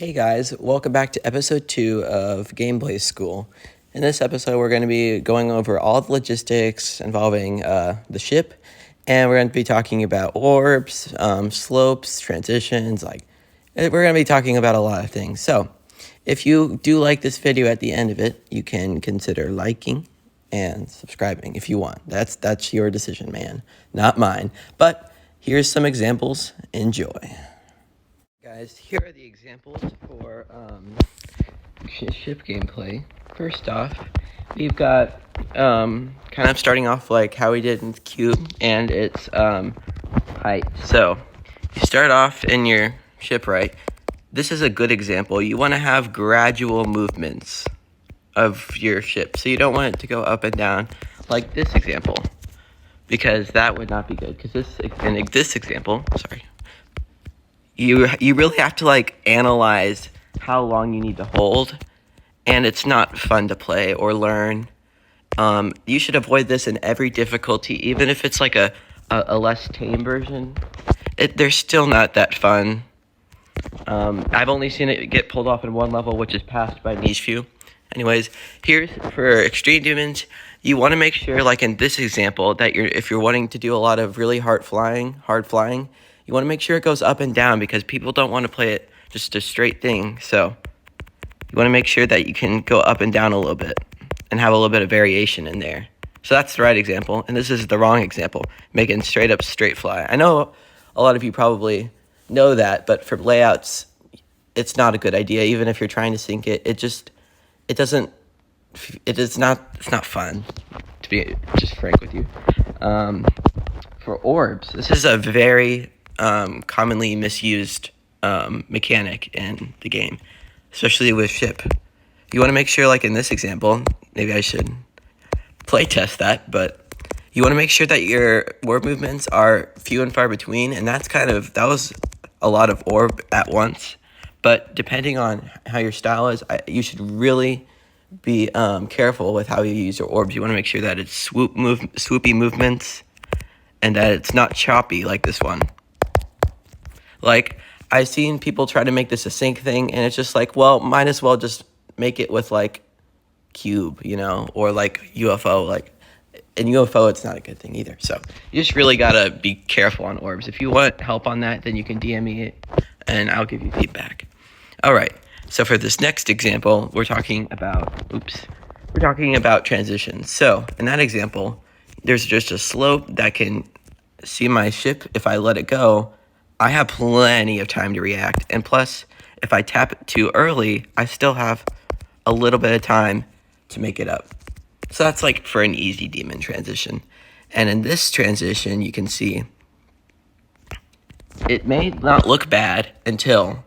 Hey guys, welcome back to episode 2 of Gameplay School. In this episode, we're going to be going over all the logistics involving the ship, and we're going to be talking about orbs, slopes, transitions, we're going to be talking about a lot of things. So, if you do like this video at the end of it, you can consider liking and subscribing if you want. That's your decision, man, not mine. But here's some examples. Enjoy. Guys, here are the examples for ship gameplay. First off, we've got kind of starting off like how we did in Cube and its height. So you start off in your ship, right? This is a good example. You want to have gradual movements of your ship, so you don't want it to go up and down like this example, because that would not be good. Because this example, sorry. You really have to analyze how long you need to hold, and it's not fun to play or learn. You should avoid this in every difficulty, even if it's like a less tame version. They're still not that fun. I've only seen it get pulled off in one level, which is passed by niche few. Anyways, here's for extreme demons. You want to make sure, like in this example, that if you're wanting to do a lot of really hard flying, you want to make sure it goes up and down, because people don't want to play it just a straight thing. So you want to make sure that you can go up and down a little bit and have a little bit of variation in there. So that's the right example, and this is the wrong example, making straight fly. I know a lot of you probably know that, but for layouts, it's not a good idea. Even if you're trying to sync it, it's not fun, to be just frank with you. For orbs, this is a very commonly misused mechanic in the game, especially with ship. You want to make sure, like in this example, maybe I should play test that, but you want to make sure that your orb movements are few and far between, and that was a lot of orb at once. But depending on how your style is, you should really be careful with how you use your orbs. You want to make sure that it's swoopy movements, and that it's not choppy like this one. Like, I've seen people try to make this a sync thing, and it's just like, well, might as well just make it with Cube, or UFO. In UFO, it's not a good thing either. So you just really gotta be careful on orbs. If you want help on that, then you can DM me it, and I'll give you feedback. All right. So for this next example, we're talking about transitions. So in that example, there's just a slope that can see my ship. If I let it go, I have plenty of time to react. And plus, if I tap it too early, I still have a little bit of time to make it up. So that's for an easy demon transition. And in this transition, you can see it may not look bad until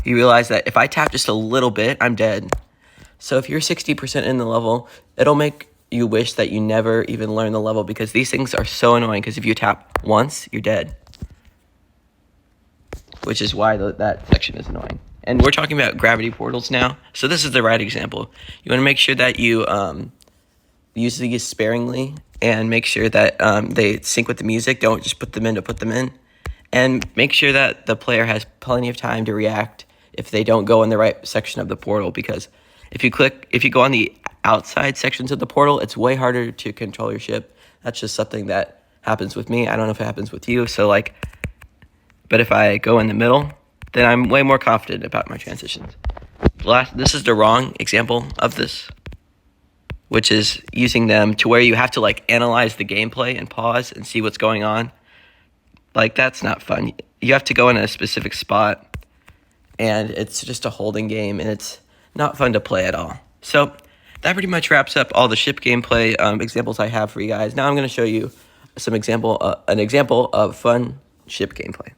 you realize that if I tap just a little bit, I'm dead. So if you're 60% in the level, it'll make you wish that you never even learned the level, because these things are so annoying, because if you tap once, you're dead. Which is why that section is annoying. And we're talking about gravity portals now, so this is the right example. You want to make sure that you use these sparingly, and make sure that they sync with the music. Don't just put them in to put them in. And make sure that the player has plenty of time to react if they don't go in the right section of the portal, because if you go on the outside sections of the portal, it's way harder to control your ship. That's just something that happens with me. I don't know if it happens with you. So but if I go in the middle, then I'm way more confident about my transitions. This is the wrong example of this, which is using them to where you have to analyze the gameplay and pause and see what's going on. That's not fun. You have to go in a specific spot, and it's just a holding game, and it's not fun to play at all. So that pretty much wraps up all the ship gameplay examples I have for you guys. Now I'm going to show you an example of fun ship gameplay.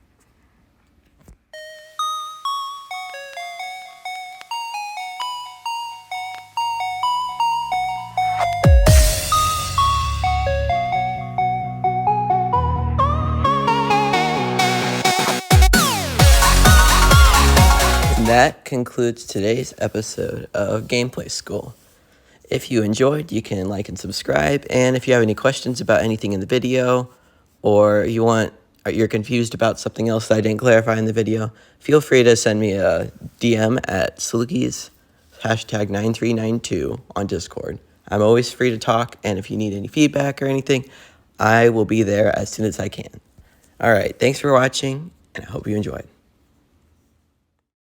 That concludes today's episode of Gameplay School. If you enjoyed, you can like and subscribe, and if you have any questions about anything in the video, or you're confused about something else that I didn't clarify in the video, feel free to send me a DM at Slookies hashtag 9392 on Discord. I'm always free to talk, and if you need any feedback or anything, I will be there as soon as I can. All right, thanks for watching, and I hope you enjoyed.